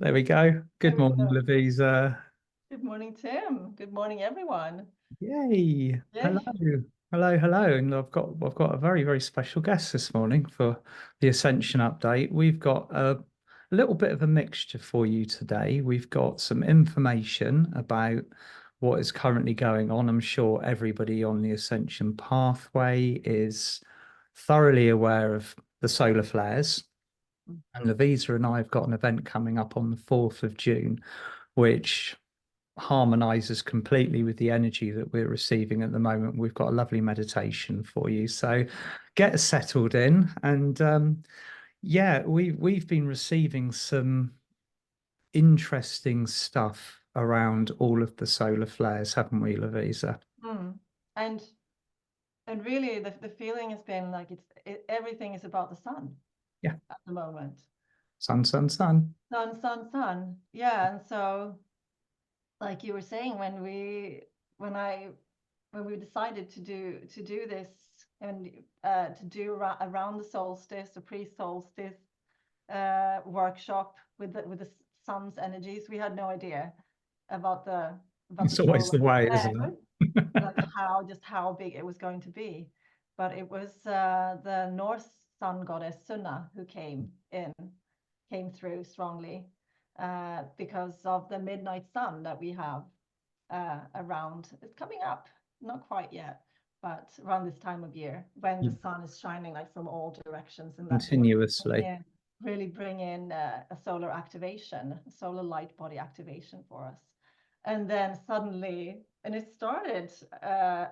There we go. There Good we morning, go. Lovisa. Good morning, Tim. Good morning, everyone. Yay. Hello. Yay. Hello, hello. And I've got a very, very special guest this morning for the Ascension update. We've got a little bit of a mixture for you today. We've got some information about what is currently going on. I'm sure everybody on the Ascension pathway is thoroughly aware of the solar flares. And Lovisa and I have got an event coming up on the 4th of June, which harmonizes completely with the energy that we're receiving at the moment. We've got a lovely meditation for you. So get settled in. And yeah, we've been receiving some interesting stuff around all of the solar flares, haven't we, Lovisa? Mm. And and really the feeling has been like everything is about the sun Yeah. at the moment. Sun, sun, sun. Sun, sun, sun. Yeah. And so like you were saying, when we decided to do this and to do around the solstice, the pre-solstice workshop with the sun's energies, we had no idea about the It's always solar the way, isn't flares, it? like how big it was going to be. But it was the Norse sun goddess Sunna who came through strongly because of the midnight sun that we have around. It's coming up, not quite yet, but around this time of year when the sun is shining like from all directions, and that Continuously. really bring in a solar activation, a solar light body activation for us. And then suddenly, and it started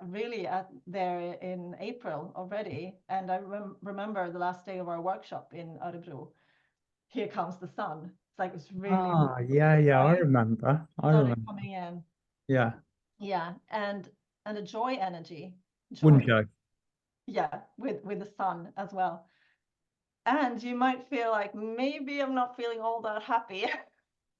really there in April already. And I remember the last day of our workshop in Örebro, here comes the sun. It's like it's really, Ah, really yeah, clear, yeah, I right? remember. I Started remember. coming in. Yeah. Yeah. And a joy energy, Wouldn't joy. you? Yeah, with the sun as well. And you might feel like maybe I'm not feeling all that happy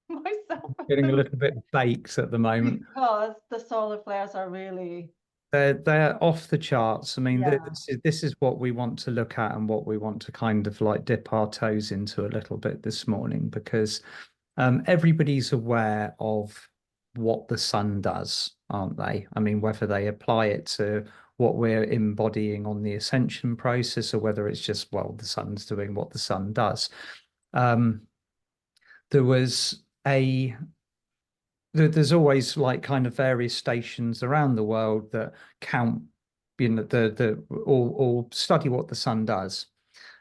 myself Getting a little bit baked at the moment. because the solar flares are really, They're off the charts. I mean, yeah. this is what we want to look at and what we want to kind of like dip our toes into a little bit this morning, because everybody's aware of what the sun does, aren't they? I mean, whether they apply it to what we're embodying on the ascension process, or whether it's just, well, the sun's doing what the sun does. Um, there was a there's always like kind of various stations around the world that count, the or study what the sun does.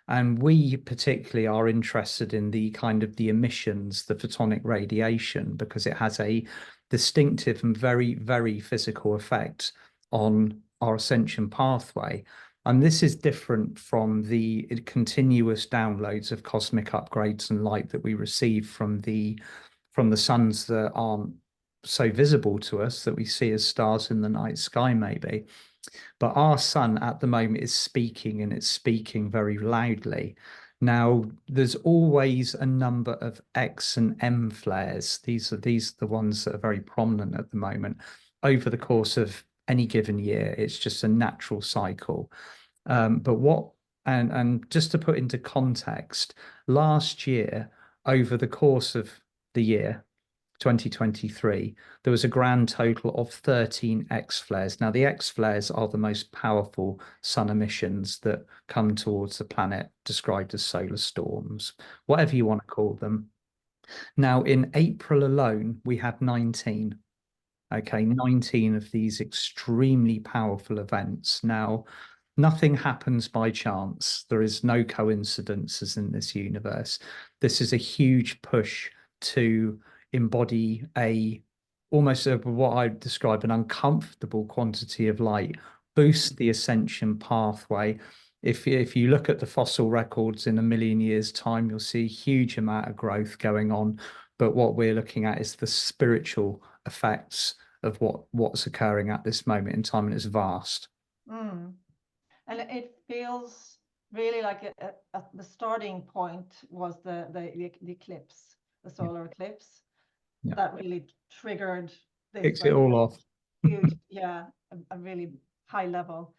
And we particularly are interested in the kind of the emissions, the photonic radiation, because it has a distinctive and very, very physical effect on our ascension pathway. And this is different from the continuous downloads of cosmic upgrades and light that we receive from the suns that aren't so visible to us, that we see as stars in the night sky, maybe. But our sun at the moment is speaking, and it's speaking very loudly. Now, there's always a number of X and M flares. These are the ones that are very prominent at the moment. Over the course of any given year, it's just a natural cycle. But what and just to put into context, last year, over the course of the year, 2023, there was a grand total of 13 X flares. Now, the X flares are the most powerful sun emissions that come towards the planet, described as solar storms, whatever you want to call them. Now, in April alone, we had 19. Okay, 19 of these extremely powerful events. Now, nothing happens by chance. There is no coincidences in this universe. This is a huge push to embody what I describe an uncomfortable quantity of light, boost the ascension pathway. If you look at the fossil records in a million years' time, you'll see a huge amount of growth going on. But what we're looking at is the spiritual effects of what's occurring at this moment in time, and it's vast. Mm. And it feels really like the starting point was the eclipse, the Yeah, solar eclipse yeah. that really triggered this Kicks it like all off. huge, yeah, a really high level.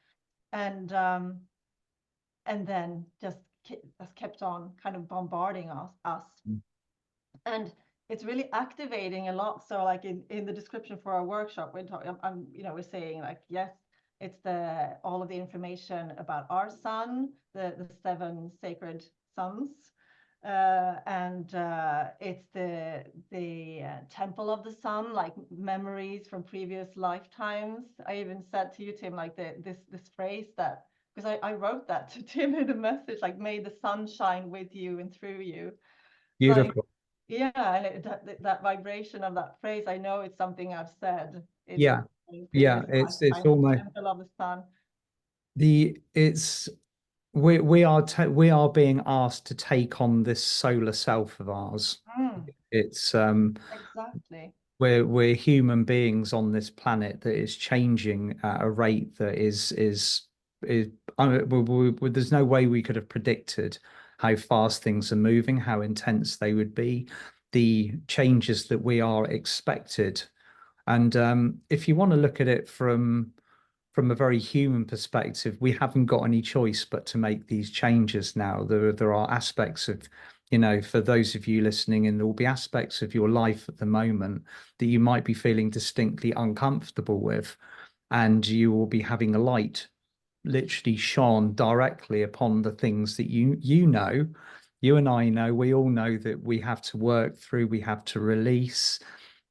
And and then just kept on kind of bombarding us. And it's really activating a lot. So like in the description for our workshop, we're talking, we're saying like, yes, it's all of the information about our sun, the seven sacred suns, and it's the temple of the sun, like memories from previous lifetimes. I even said to you, Tim, like this phrase that, because I wrote that to Tim in a message, like, may the sun shine with you and through you. Like, Beautiful. yeah, and that vibration of that phrase, I know it's something I've said Yeah. in Yeah. previous It's lifetimes, the almost temple of the sun. it's we are being asked to take on this solar self of ours. Mm, It's exactly. we're human beings on this planet that is changing at a rate that is there's no way we could have predicted how fast things are moving, how intense they would be, the changes that we are expected. And if you want to look at it from a very human perspective, we haven't got any choice but to make these changes now. There are aspects of, for those of you listening, and there will be aspects of your life at the moment that you might be feeling distinctly uncomfortable with, and you will be having a light literally shone directly upon the things that you and I know, we all know that we have to work through, we have to release.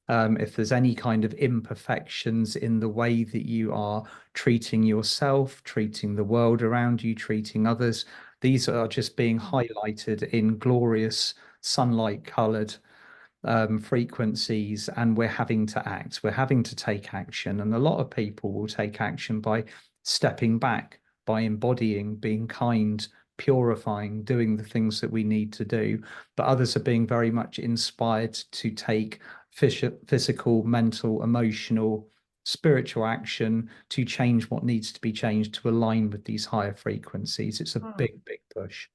If there's any kind of imperfections in the way that you are treating yourself, treating the world around you, treating others, these are just being Mm, highlighted in glorious sunlight colored frequencies, and we're having to act, we're having to take action. And a lot of people will take action by stepping back, by embodying, being kind, purifying, doing the things that we need to do. But others are being very much inspired to take physical, mental, emotional, spiritual action to change what needs to be changed to align with these higher frequencies. It's a mm. big, big push.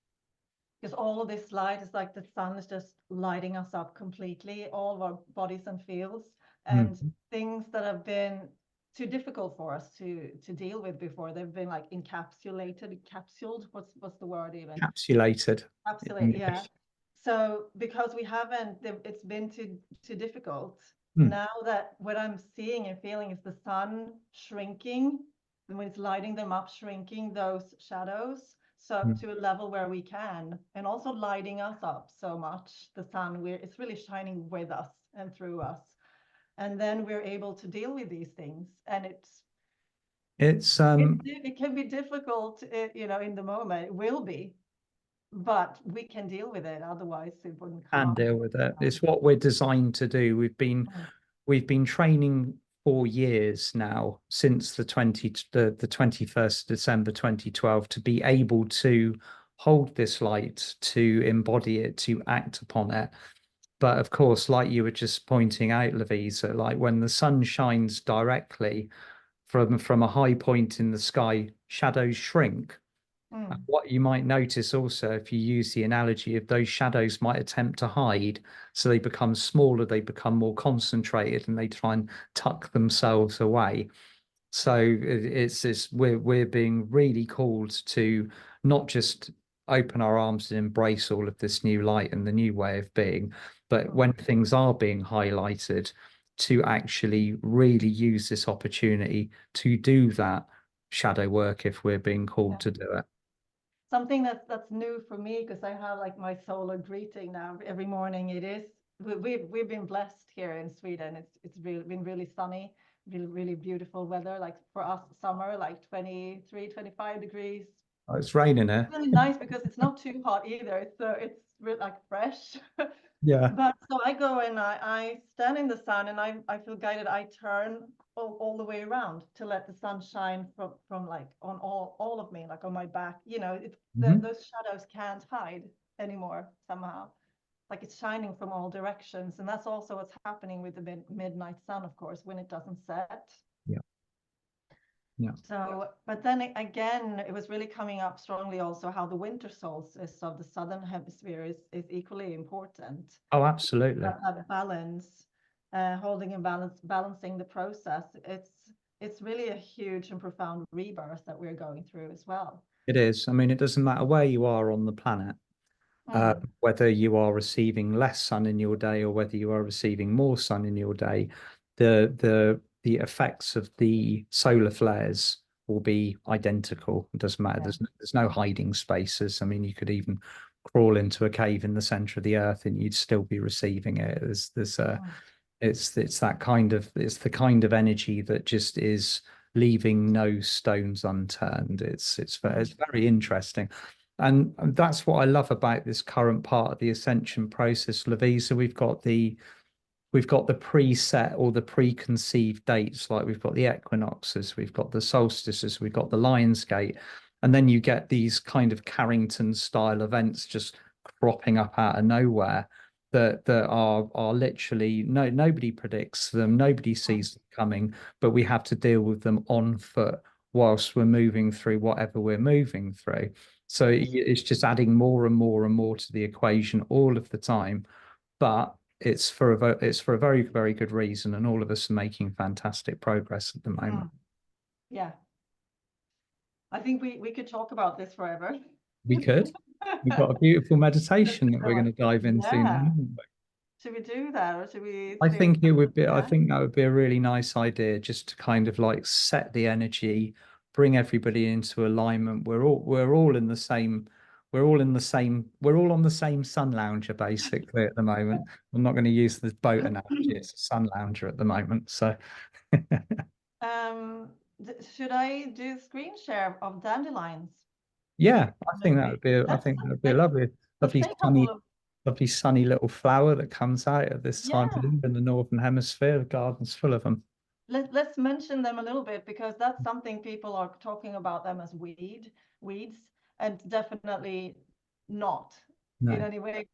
Because all of this light is like the sun is just lighting us up completely, all of our bodies and fields, and Mhm. things that have been too difficult for us to deal with before. They've been like encapsulated, capsuled. What's the word even? Encapsulated. Absolutely, yeah. So because we haven't, it's been too difficult. Mm. Now that what I'm seeing and feeling is the sun shrinking, and when it's lighting them up, shrinking those shadows, so up Mm. to a level where we can, and also lighting us up so much, the sun, it's really shining with us and through us. And then we're able to deal with these things. And It's it can be difficult, in the moment. It will be, but we can deal with it. Otherwise, it wouldn't come and up. deal with it. It's what we're designed to do. Mm, We've been training for years now, since the 21st December 2012, to be able to hold this light, to embody it, to act upon it. But of course, like you were just pointing out, Lovisa, like when the sun shines directly from a high point in the sky, shadows shrink. mm, What you might notice also, if you use the analogy of those shadows might attempt to hide, so they become smaller, they become more concentrated, and they try and tuck themselves away. So it's this, we're being really called to not just open our arms and embrace all of this new light and the new way of being, but mm. when things are being highlighted, to actually really use this opportunity to do that shadow work if we're being called Yeah. to do it. Something that's new for me, because I have like my solar greeting now every morning. It is we've been blessed here in Sweden. It's really been really sunny, really beautiful weather. Like for us, summer, like 23, 25 degrees. Oh, it's raining It's here. really nice because it's not too hot either. It's really like fresh. Yeah. But so I go and I stand in the sun, and I feel guided. I turn all the way around to let the sun shine from like on all of me, like on my back. Mhm. Those shadows can't hide anymore somehow. Like it's shining from all directions, and that's also what's happening with the midnight sun, of course, when it doesn't set. Yeah. Yeah. So, but then again, it was really coming up strongly also how the winter solstice of the southern hemisphere is equally important. Oh, absolutely. That balance, holding and balancing the process. It's really a huge and profound rebirth that we're going through as well. It is. I mean, it doesn't matter where you are on the planet. Whether you are receiving less sun in your day or whether you are receiving more sun in your day, the effects of the solar flares will be identical. It doesn't matter. Yeah. There's no hiding spaces. I mean, you could even crawl into a cave in the center of the earth and you'd still be receiving it. There's a Mm. it's that kind of it's the kind of energy that just is leaving no stones unturned. It's very interesting. And that's what I love about this current part of the ascension process, Lovisa. We've got the preset or the preconceived dates, like we've got the equinoxes, we've got the solstices, we've got the Lion's Gate, and then you get these kind of Carrington style events just cropping up out of nowhere that are literally nobody predicts them, nobody sees them coming, but we have to deal with them on foot whilst we're moving through whatever we're moving through. So it's just adding more and more and more to the equation all of the time. But it's for a very, very good reason, and all of us are making fantastic progress at the moment. Yeah. I think we could talk about this forever. We could. We've got a beautiful meditation that we're going to dive into now, Yeah. haven't we? Should we do that, or should we I do? think it would be, I Yeah. think that would be a really nice idea, just to kind of like set the energy, bring everybody into alignment. We're all in the same, we're all on the same sun lounger basically at the moment. I'm not going to use the boat analogy, it's a sun lounger at the moment. So Should I do screen share of dandelions? So you yeah, I can think that maybe would be I let's think that would be a let's lovely, let's say a couple of lovely sunny little flower that comes out at this time of yeah. year in the northern hemisphere. The garden's full of them. Let's mention them a little bit, because that's something people are talking about them as weeds, and definitely not in No. any way.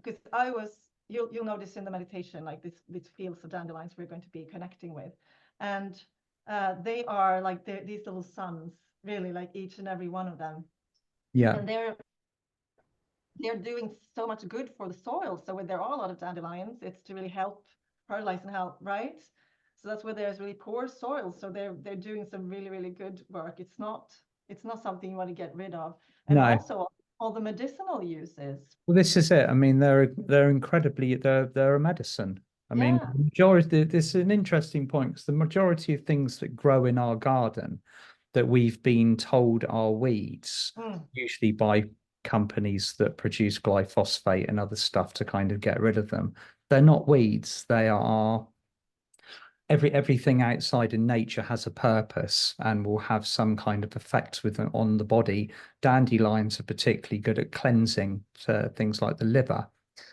Because you'll notice in the meditation, like this fields of dandelions we're going to be connecting with, and they are like these little suns, really, like each and every one of them, Yeah. and they're doing so much good for the soil. So when there are a lot of dandelions, it's to really help fertilize and help, right? So that's where there's really poor soil. So they're doing some really, really good work. It's not something you want to get rid of. And No. also all the medicinal uses. Well, this is it. I mean, they're incredibly they're a medicine. I mean, Yeah. the majority. This is an interesting point because the majority of things that grow in our garden that we've been told are weeds, Mm. usually by companies that produce glyphosate and other stuff to kind of get rid of them. They're not weeds. They are everything outside in nature has a purpose and will have some kind of effect on the body. Dandelions are particularly good at cleansing things like the liver.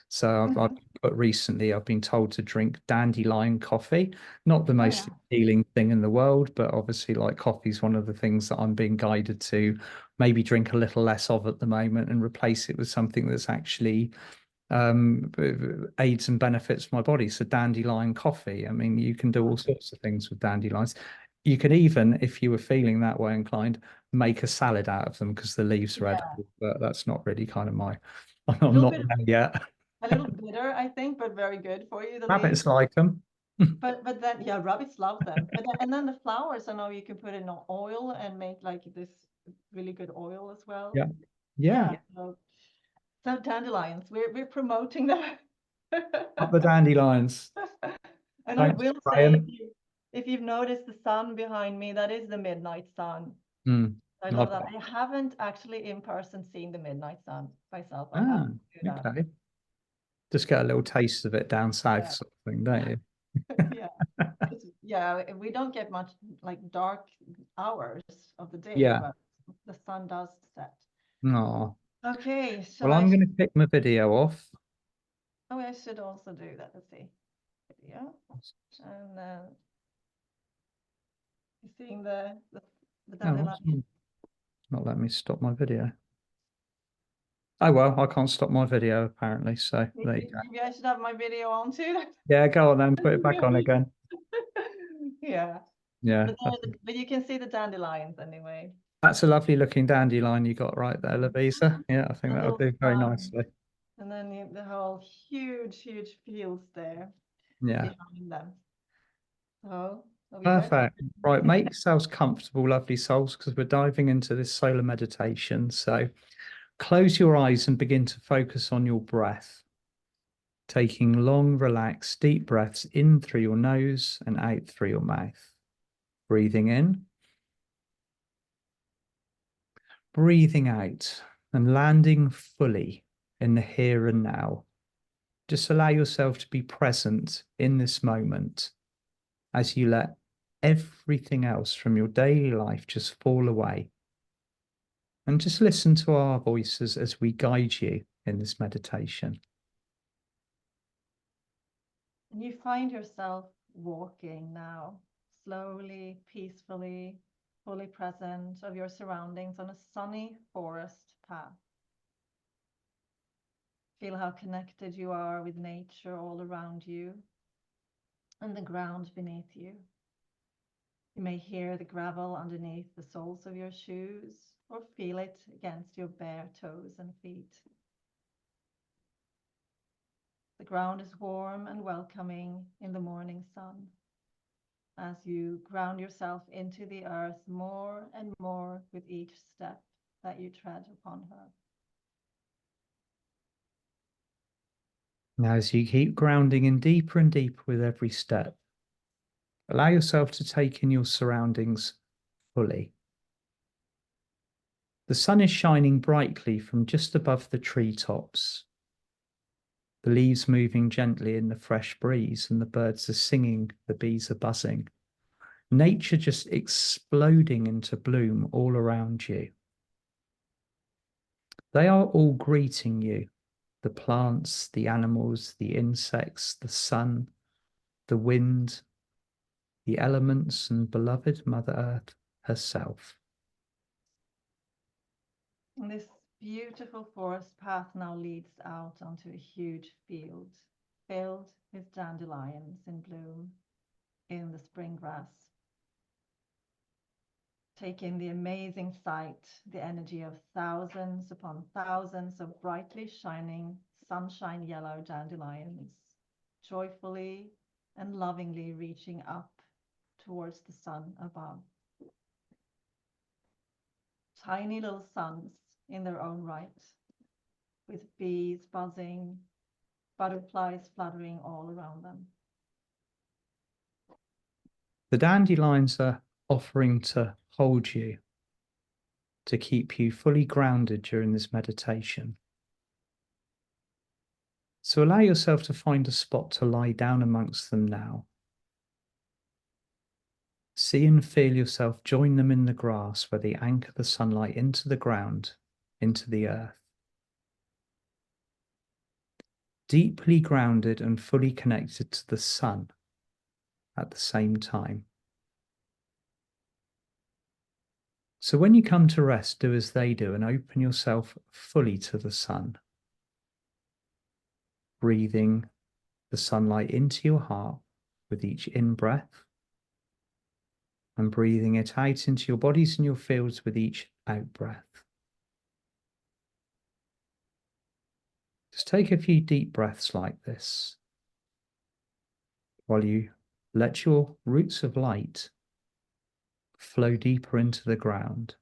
So Mhm. I've been told to drink dandelion coffee. Not the Oh most yeah. appealing thing in the world, but obviously, like, coffee is one of the things that I'm being guided to maybe drink a little less of at the moment and replace it with something that's actually um, aids and benefits my body. So dandelion coffee. I mean, you can do all sorts of things with dandelions. You can even, if you were feeling that way inclined, make a salad out of them because the leaves are Yeah. edible. But that's not really kind of my. A I'm little not bit, there yet. a little bitter, I think, but very good for you, the Rabbits leaves. like them. But then, yeah, rabbits love them. And then the flowers, I know you can put in oil and make like this really good oil as well. Yeah, yeah. Yeah. So dandelions, we're promoting them. Up the dandelions. And I Don't will spray say, them. if you've noticed the sun behind me, that is the midnight sun. Mm. I I love that. bet. I haven't actually in person seen the midnight sun myself. I have Ah, to do that. okay. Just get a little taste of it down south, Yeah. sort of thing, don't you? Yeah. Yeah, we don't get much like dark hours of the day, Yeah. but the sun does set. Oh. Okay, shall Well, I? I'm going to pick my video off. Oh, I should also do that. Let's see. Video. And then you're seeing the Oh, dandelion. it's not letting me stop my video. Oh well, I can't stop my video apparently. So there you go. Maybe I should have my video on too. Yeah, go on then, put it back on again. Yeah, Yeah, but you can see the dandelions anyway. that's a lovely looking dandelion you got right there, Lovisa. Yeah, I think The that'll little do very sun, nicely. and then the whole huge fields there Yeah, behind them. So are we ready? perfect. Right, make yourselves comfortable, lovely souls, because we're diving into this solar meditation. So Close your eyes and begin to focus on your breath, taking long, relaxed, deep breaths in through your nose and out through your mouth. Breathing in, breathing out, and landing fully in the here and now. Just allow yourself to be present in this moment as you let everything else from your daily life just fall away. And just listen to our voices as we guide you in this meditation. And you find yourself walking now, slowly, peacefully, fully present of your surroundings on a sunny forest path. Feel how connected you are with nature all around you and the ground beneath you. You may hear the gravel underneath the soles of your shoes or feel it against your bare toes and feet. The ground is warm and welcoming in the morning sun as you ground yourself into the earth more and more with each step that you tread upon her. Now, as you keep grounding in deeper and deeper with every step, allow yourself to take in your surroundings fully. The sun is shining brightly from just above the treetops. The leaves moving gently in the fresh breeze, and the birds are singing, the bees are buzzing. Nature just exploding into bloom all around you. They are all greeting you. The plants, the animals, the insects, the sun, the wind, the elements, and beloved Mother Earth herself. And this beautiful forest path now leads out onto a huge field filled with dandelions in bloom in the spring grass. Take in the amazing sight, the energy of thousands upon thousands of brightly shining sunshine yellow dandelions, joyfully and lovingly reaching up towards the sun above. Tiny little suns in their own right, with bees buzzing, butterflies fluttering all around them. The dandelions are offering to hold you, to keep you fully grounded during this meditation. So allow yourself to find a spot to lie down amongst them now. See and feel yourself join them in the grass where they anchor the sunlight into the ground, into the earth. Deeply grounded and fully connected to the sun at the same time. So when you come to rest, do as they do and open yourself fully to the sun. Breathing the sunlight into your heart with each in-breath and breathing it out into your bodies and your fields with each out-breath. Just take a few deep breaths like this while you let your roots of light flow deeper into the ground,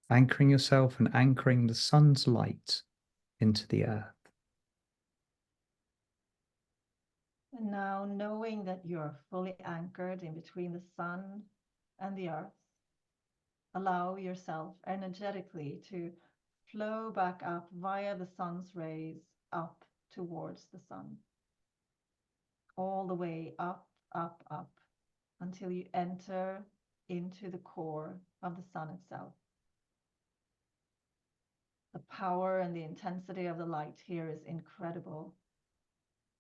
anchoring yourself and anchoring the sun's light into the earth. And now, knowing that you're fully anchored in between the sun and the earth, allow yourself energetically to flow back up via the sun's rays up towards the sun. All the way up, up, up, until you enter into the core of the sun itself. The power and the intensity of the light here is incredible.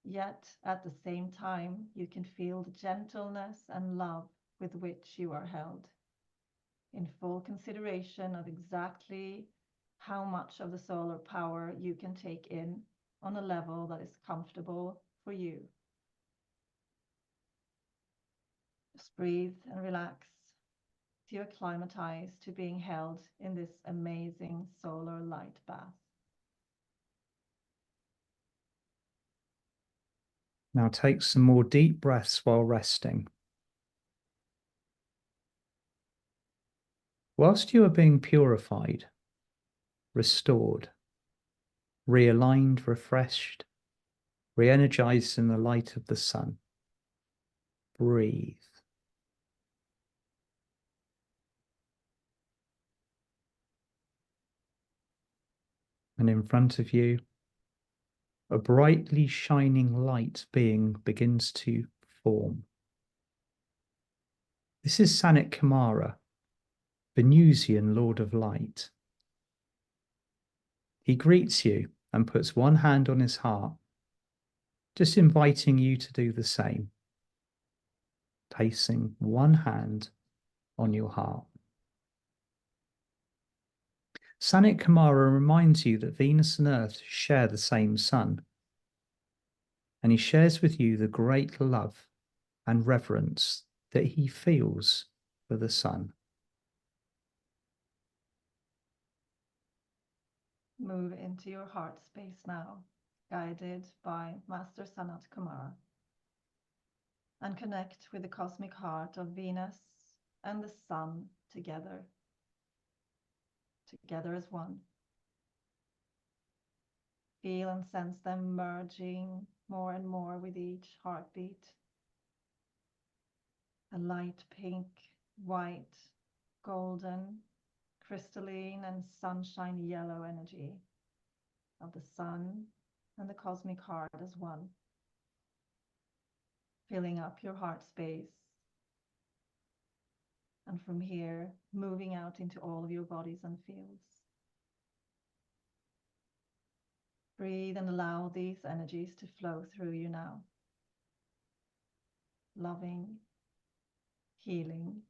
Yet at the same time, you can feel the gentleness and love with which you are held, in full consideration of exactly how much of the solar power you can take in on a level that is comfortable for you. Just breathe and relax till you acclimatize to being held in this amazing solar light bath. Now take some more deep breaths while resting. Whilst you are being purified, restored, realigned, refreshed, re-energized in the light of the sun. Breathe. And in front of you, a brightly shining light being begins to form. This is Sanat Kumara, Venusian Lord of Light. He greets you and puts one hand on his heart, just inviting you to do the same, placing one hand on your heart. Sanat Kumara reminds you that Venus and Earth share the same sun, and he shares with you the great love and reverence that he feels for the sun. Move into your heart space now, guided by Master Sanat Kumara, and connect with the cosmic heart of Venus and the sun together as one. Feel and sense them merging more and more with each heartbeat. A light pink, white, golden, crystalline and sunshine yellow energy of the sun and the cosmic heart as one, filling up your heart space, and from here moving out into all of your bodies and fields. Breathe and allow these energies to flow through you now. Loving, healing,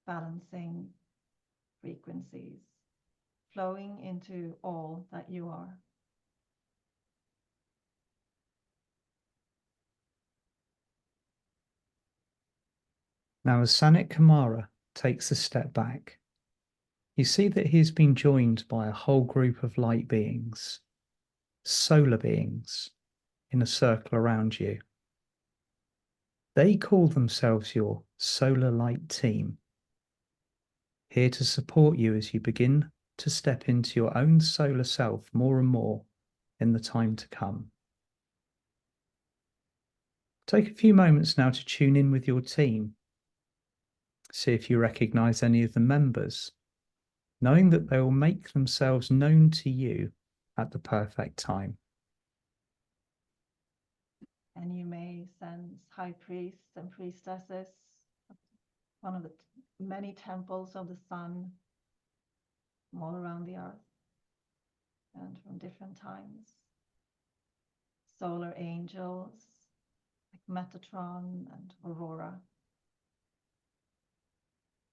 balancing frequencies, flowing into all that you are. Now, as Sanat Kumara takes a step back, you see that he has been joined by a whole group of light beings, solar beings, in a circle around you. They call themselves your solar light team, here to support you as you begin to step into your own solar self more and more in the time to come. Take a few moments now to tune in with your team. See if you recognize any of the members, knowing that they will make themselves known to you at the perfect time. And you may sense high priests and priestesses, one of the many temples of the sun all around the earth and from different times. Solar angels like Metatron and Aurora.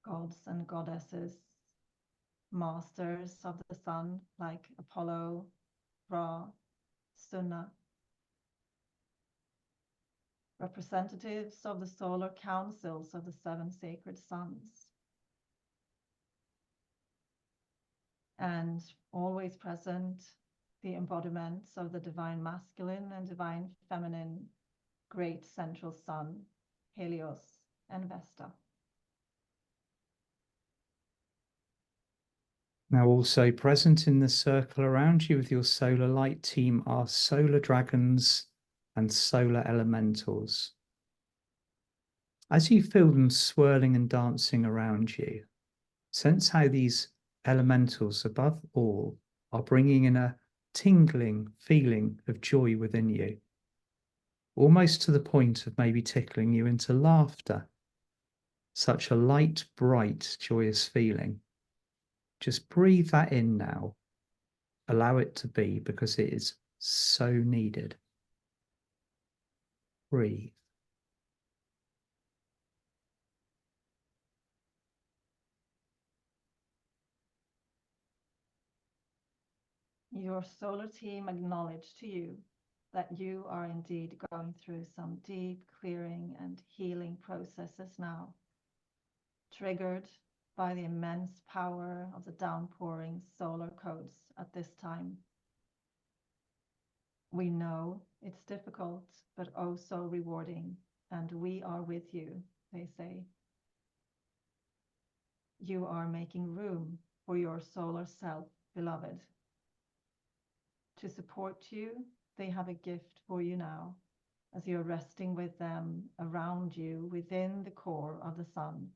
Gods and goddesses, masters of the sun like Apollo, Ra, Sunna. Representatives of the solar councils of the seven sacred sons. And always present, the embodiments of the divine masculine and divine feminine great central sun, Helios and Vesta. Now, also present in the circle around you with your solar light team are solar dragons and solar elementals. As you feel them swirling and dancing around you, sense how these elementals, above all, are bringing in a tingling feeling of joy within you, almost to the point of maybe tickling you into laughter. Such a light, bright, joyous feeling. Just breathe that in now. Allow it to be, because it is so needed. Breathe. Your solar team acknowledge to you that you are indeed going through some deep clearing and healing processes now, triggered by the immense power of the downpouring solar codes at this time. We know it's difficult, but oh so rewarding, and we are with you, they say. You are making room for your solar self beloved. To support you, they have a gift for you now, as you're resting with them around you within the core of the sun.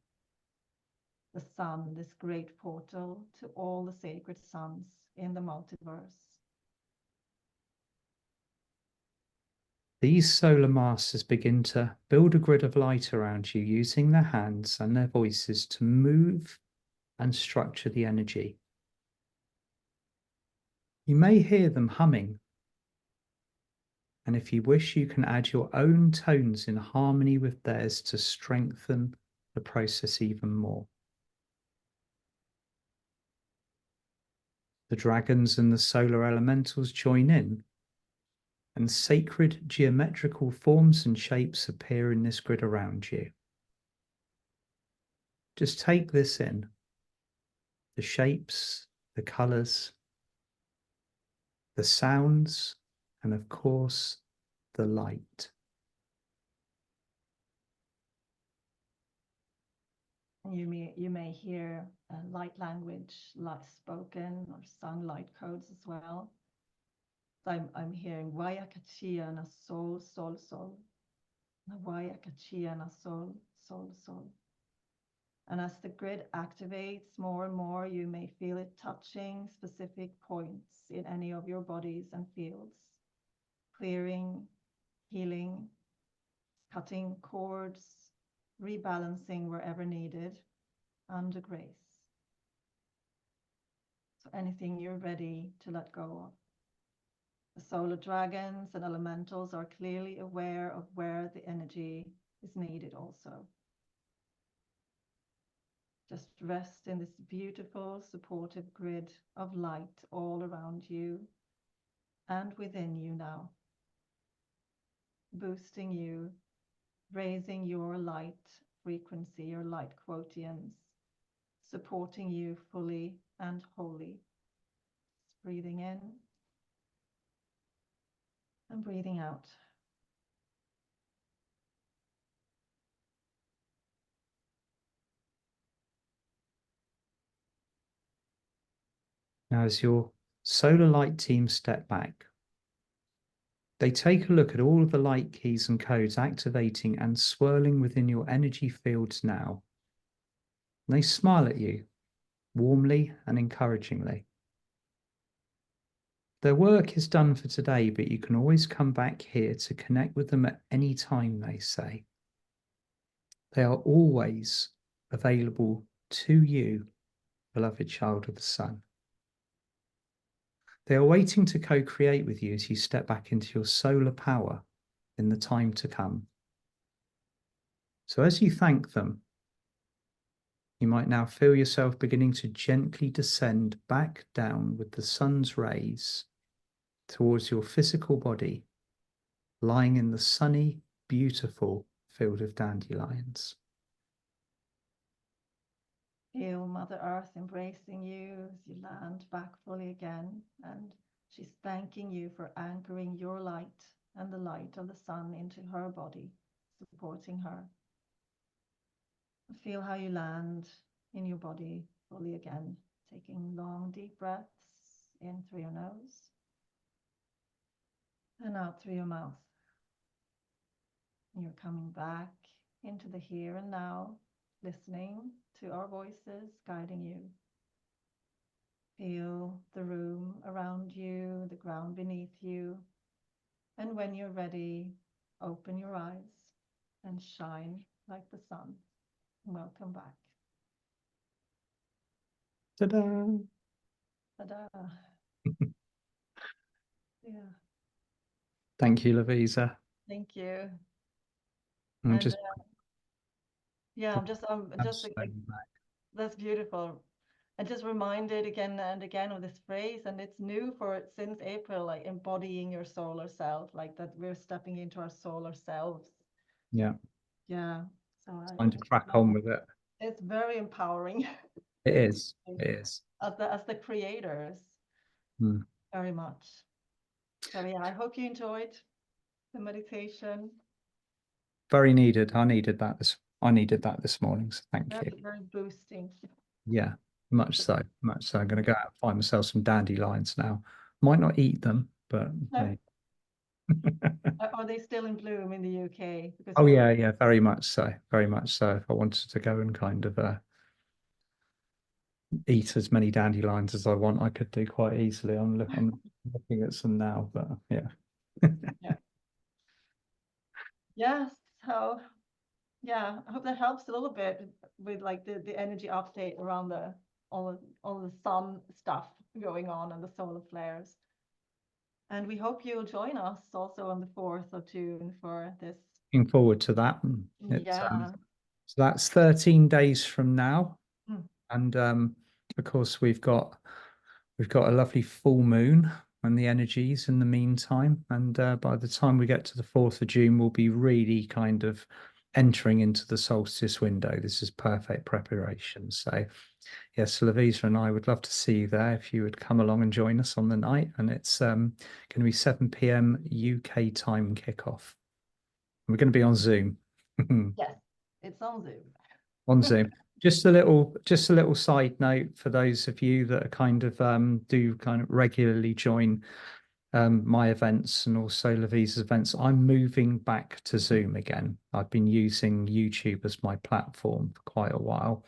The sun, this great portal to all the sacred suns in the multiverse. These solar masters begin to build a grid of light around you using their hands and their voices to move and structure the energy. You may hear them humming, and if you wish, you can add your own tones in harmony with theirs to strengthen the process even more. The dragons and the solar elementals join in, and sacred geometrical forms and shapes appear in this grid around you. Just take this in. The shapes, the colours, the sounds, and of course, the light. You may hear light language, light spoken or sung light codes as well. So I'm hearing Wayakachia na sol sol sol, na Wayakachia na sol sol sol. And as the grid activates more and more, you may feel it touching specific points in any of your bodies and fields, clearing, healing, cutting cords, rebalancing wherever needed, under grace. So anything you're ready to let go of. The solar dragons and elementals are clearly aware of where the energy is needed also. Just rest in this beautiful, supportive grid of light all around you and within you now, boosting you, raising your light frequency, your light quotients, supporting you fully and wholly. Just breathing in and breathing out. Now, as your solar light team step back, they take a look at all of the light keys and codes activating and swirling within your energy fields now. And they smile at you, warmly and encouragingly. Their work is done for today, but you can always come back here to connect with them at any time, they say. They are always available to you, beloved child of the sun. They are waiting to co-create with you as you step back into your solar power in the time to come. So as you thank them, you might now feel yourself beginning to gently descend back down with the sun's rays towards your physical body, lying in the sunny, beautiful field of dandelions. Feel Mother Earth embracing you as you land back fully again, and she's thanking you for anchoring your light and the light of the sun into her body, supporting her. Feel how you land in your body fully again, taking long, deep breaths in through your nose and out through your mouth. You're coming back into the here and now, listening to our voices guiding you. Feel the room around you, the ground beneath you. And when you're ready, open your eyes and shine like the sun. Welcome back. Ta-da! Ta-da. Yeah. Thank you, Lovisa. Thank you. I'm just yeah, I'm just back. that's beautiful. I just reminded again and again of this phrase, and it's new for since April, like embodying your solar self, like that we're stepping into our solar selves. Yeah. Yeah. So Time to crack on with it. it's very empowering. It is. It is. As the creators, very much. So yeah, I hope you enjoyed the meditation. Very needed. I needed that this morning. So thank you. Very boosting. Yeah. Much so, much so. I'm going to go out and find myself some dandelions now. Might not eat them, but No? hey. Are they still in bloom in the UK? Because Oh you're yeah, yeah, very much so, very much so. If I wanted to go and kind of eat as many dandelions as I want, I could do quite easily. I'm looking at some now, but yeah. yeah. Yes. So yeah, I hope that helps a little bit with like the energy update around the all the sun stuff going on and the solar flares. And we hope you'll join us also on the 4th of June for this. Looking forward to that. It's Yeah. so that's 13 days from now. Mm. And of course, we've got a lovely full moon and the energies in the meantime. And by the time we get to the 4th of June, we'll be really kind of entering into the solstice window. This is perfect preparation. So, yes, Lovisa and I would love to see you there if you would come along and join us on the night. And it's going to be 7 p.m. UK time kickoff. We're going to be on Zoom. Yes, it's on Zoom. On Zoom. Just a little side note for those of you that are kind of do kind of regularly join my events and also Lovisa's events. I'm moving back to Zoom again. I've been using YouTube as my platform for quite a while.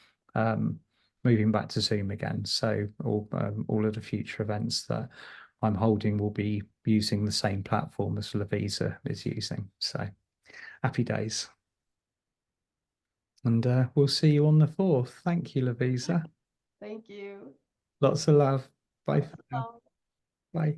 Moving back to Zoom again. So all of the future events that I'm holding will be using the same platform as Lovisa is using. So happy days. And we'll see you on the 4th. Thank you, Lovisa. Thank you. Lots of love. Bye Lots for of now. love. Bye.